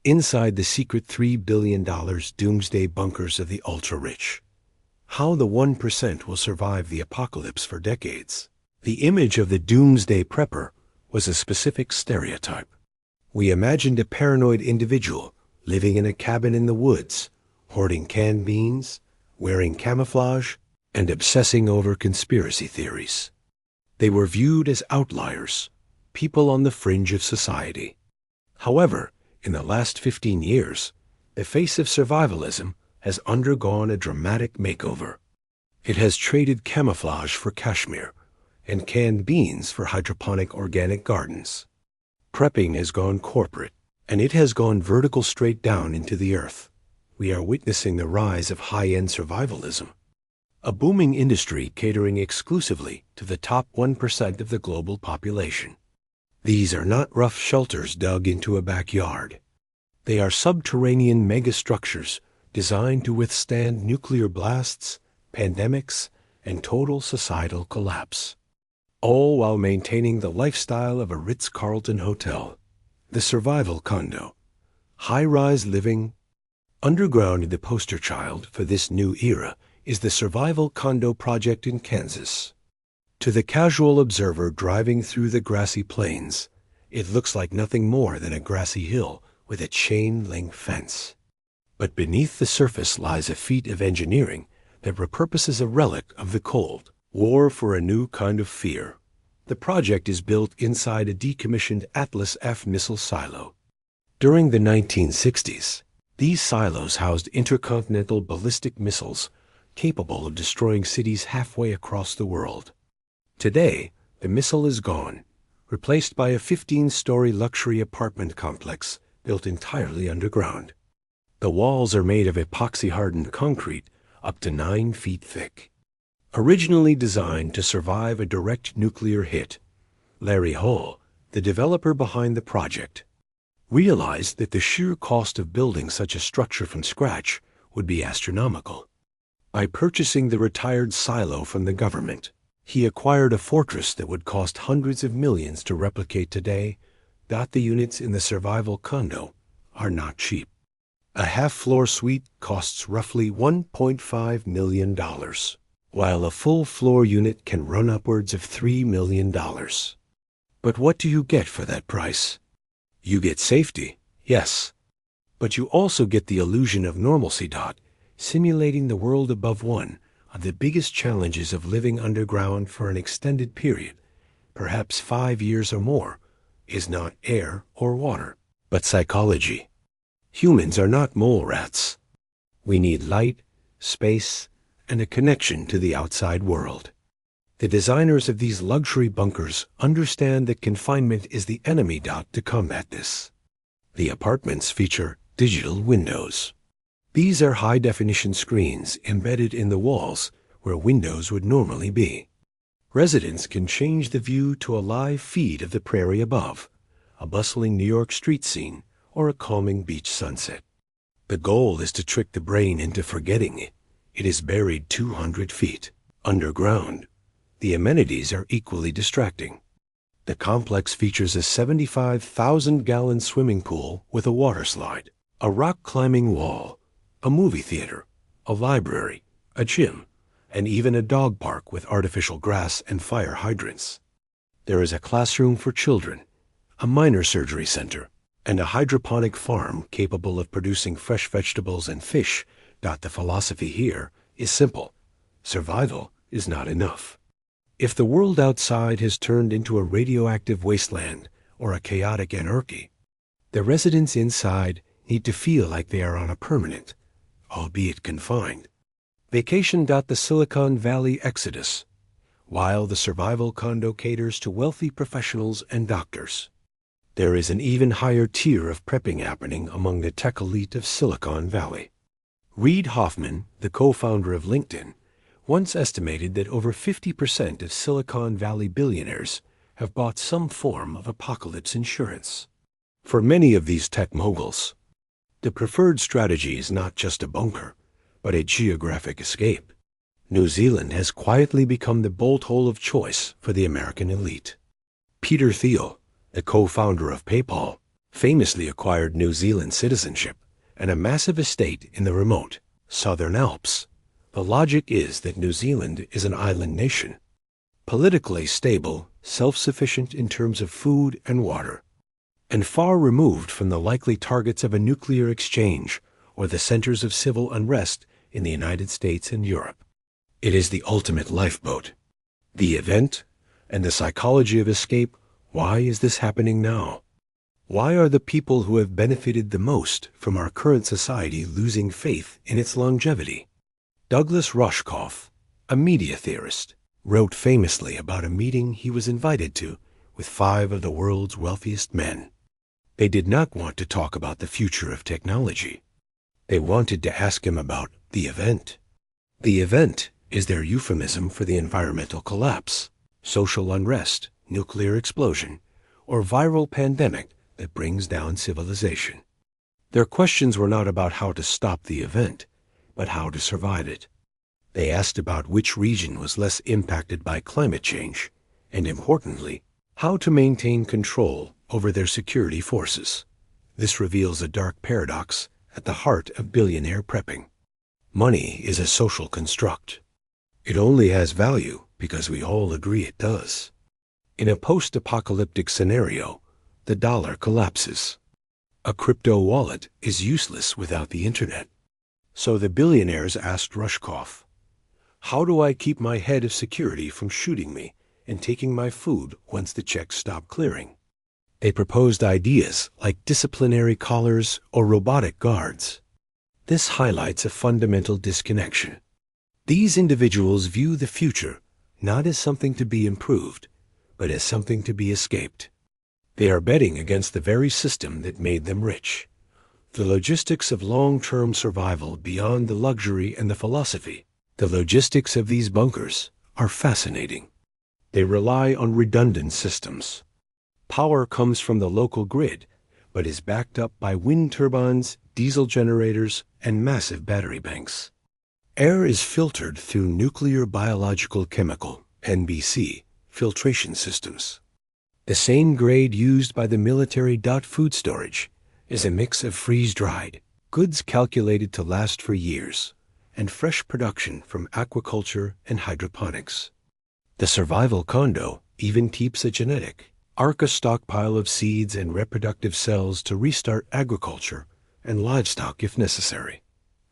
inside the secret $3 billion doomsday bunkers of the ultra-rich. How the 1% will survive the apocalypse for decades. The image of the doomsday prepper was a specific stereotype. We imagined a paranoid individual living in a cabin in the woods, hoarding canned beans, wearing camouflage, and obsessing over conspiracy theories. They were viewed as outliers, people on the fringe of society. However, in the last 15 years, the face of survivalism has undergone a dramatic makeover. It has traded camouflage for cashmere and canned beans for hydroponic organic gardens. Prepping has gone corporate, and it has gone vertical straight down into the earth. We are witnessing the rise of high-end survivalism, a booming industry catering exclusively to the top 1% of the global population. These are not rough shelters dug into a backyard. They are subterranean megastructures designed to withstand nuclear blasts, pandemics, and total societal collapse, all while maintaining the lifestyle of a Ritz-Carlton hotel. The Survival Condo, high-rise living. Underground, the poster child for this new era is the Survival Condo project in Kansas. To the casual observer driving through the grassy plains, it looks like nothing more than a grassy hill with a chain-link fence. But beneath the surface lies a feat of engineering that repurposes a relic of the Cold War for a new kind of fear. The project is built inside a decommissioned Atlas F missile silo. During the 1960s, these silos housed intercontinental ballistic missiles capable of destroying cities halfway across the world. Today, the missile is gone, replaced by a 15-story luxury apartment complex built entirely underground. The walls are made of epoxy-hardened concrete up to 9 feet thick. Originally designed to survive a direct nuclear hit, Larry Hull, the developer behind the project, realized that the sheer cost of building such a structure from scratch would be astronomical. By purchasing the retired silo from the government, he acquired a fortress that would cost hundreds of millions to replicate today. The units in the Survival Condo are not cheap. A half-floor suite costs roughly $1.5 million, while a full-floor unit can run upwards of $3 million. But what do you get for that price? You get safety, yes, but you also get the illusion of normalcy. Simulating the world above one of the biggest challenges of living underground for an extended period, perhaps 5 years or more, is not air or water, but psychology. Humans are not mole rats. We need light, space, and a connection to the outside world. The designers of these luxury bunkers understand that confinement is the enemy. To combat this, the apartments feature digital windows. These are high-definition screens embedded in the walls where windows would normally be. Residents can change the view to a live feed of the prairie above, a bustling New York street scene, or a calming beach sunset. The goal is to trick the brain into forgetting it. It is buried 200 feet underground. The amenities are equally distracting. The complex features a 75,000-gallon swimming pool with a water slide, a rock-climbing wall, a movie theater, a library, a gym, and even a dog park with artificial grass and fire hydrants. There is a classroom for children, a minor surgery center, and a hydroponic farm capable of producing fresh vegetables and fish. The philosophy here is simple. Survival is not enough. If the world outside has turned into a radioactive wasteland or a chaotic anarchy, the residents inside need to feel like they are on a permanent, albeit confined, vacation. The Silicon Valley exodus. While the Survival Condo caters to wealthy professionals and doctors, there is an even higher tier of prepping happening among the tech elite of Silicon Valley. Reid Hoffman, the co-founder of LinkedIn, once estimated that over 50% of Silicon Valley billionaires have bought some form of apocalypse insurance. For many of these tech moguls, the preferred strategy is not just a bunker, but a geographic escape. New Zealand has quietly become the bolt hole of choice for the American elite. Peter Thiel, the co-founder of PayPal, famously acquired New Zealand citizenship and a massive estate in the remote Southern Alps. The logic is that New Zealand is an island nation, politically stable, self-sufficient in terms of food and water, and far removed from the likely targets of a nuclear exchange or the centers of civil unrest in the United States and Europe. It is the ultimate lifeboat. The event and the psychology of escape. Why is this happening now? Why are the people who have benefited the most from our current society losing faith in its longevity? Douglas Rushkoff, a media theorist, wrote famously about a meeting he was invited to with 5 of the world's wealthiest men. They did not want to talk about the future of technology. They wanted to ask him about the event. The event is their euphemism for the environmental collapse, social unrest, nuclear explosion, or viral pandemic that brings down civilization. Their questions were not about how to stop the event, but how to survive it. They asked about which region was less impacted by climate change, and importantly, how to maintain control over their security forces. This reveals a dark paradox at the heart of billionaire prepping. Money is a social construct. It only has value because we all agree it does. In a post-apocalyptic scenario, the dollar collapses. A crypto wallet is useless without the internet. So the billionaires asked Rushkoff, "How do I keep my head of security from shooting me and taking my food once the checks stop clearing?" They proposed ideas like disciplinary collars or robotic guards. This highlights a fundamental disconnection. These individuals view the future not as something to be improved, but as something to be escaped. They are betting against the very system that made them rich. The logistics of long-term survival beyond the luxury and the philosophy. The logistics of these bunkers are fascinating. They rely on redundant systems. Power comes from the local grid, but is backed up by wind turbines, diesel generators, and massive battery banks. Air is filtered through nuclear biological chemical, NBC, filtration systems. The same grade used by the military. Food storage is a mix of freeze-dried goods calculated to last for years and fresh production from aquaculture and hydroponics. The Survival Condo even keeps a genetic ARCA stockpile of seeds and reproductive cells to restart agriculture and livestock if necessary.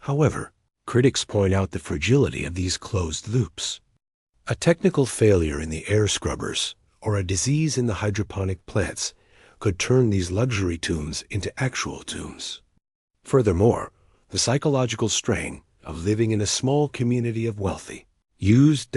However, critics point out the fragility of these closed loops. A technical failure in the air scrubbers or a disease in the hydroponic plants could turn these luxury tombs into actual tombs. Furthermore, the psychological strain of living in a small community of wealthy, used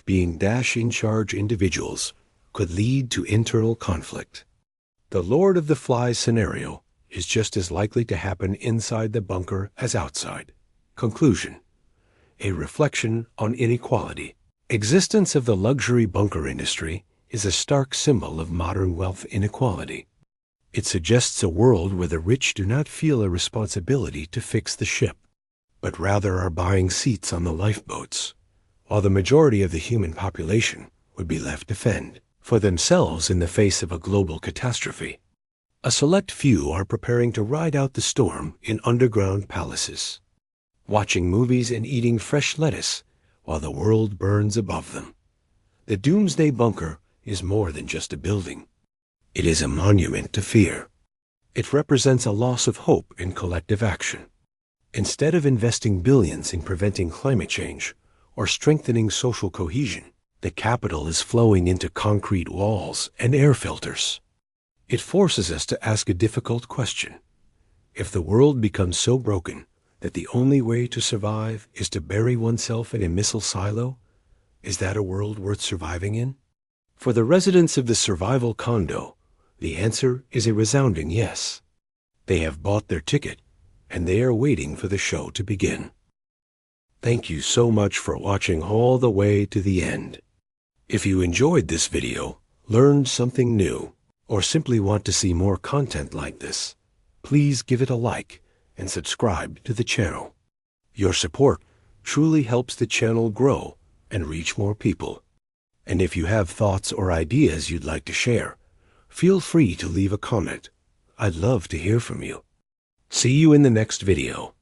being in charge individuals could lead to internal conflict. The Lord of the Flies scenario is just as likely to happen inside the bunker as outside. Conclusion: a reflection on inequality. Existence of the luxury bunker industry is a stark symbol of modern wealth inequality. It suggests a world where the rich do not feel a responsibility to fix the ship, but rather are buying seats on the lifeboats, while the majority of the human population would be left to fend for themselves in the face of a global catastrophe. A select few are preparing to ride out the storm in underground palaces, watching movies and eating fresh lettuce while the world burns above them. The Doomsday Bunker is more than just a building. It is a monument to fear. It represents a loss of hope in collective action. Instead of investing billions in preventing climate change or strengthening social cohesion, the capital is flowing into concrete walls and air filters. It forces us to ask a difficult question. If the world becomes so broken that the only way to survive is to bury oneself in a missile silo, is that a world worth surviving in? For the residents of the Survival Condo, the answer is a resounding yes. They have bought their ticket, and they are waiting for the show to begin. Thank you so much for watching all the way to the end. If you enjoyed this video, learned something new, or simply want to see more content like this, please give it a like and subscribe to the channel. Your support truly helps the channel grow and reach more people. And if you have thoughts or ideas you'd like to share, feel free to leave a comment, I'd love to hear from you. See you in the next video.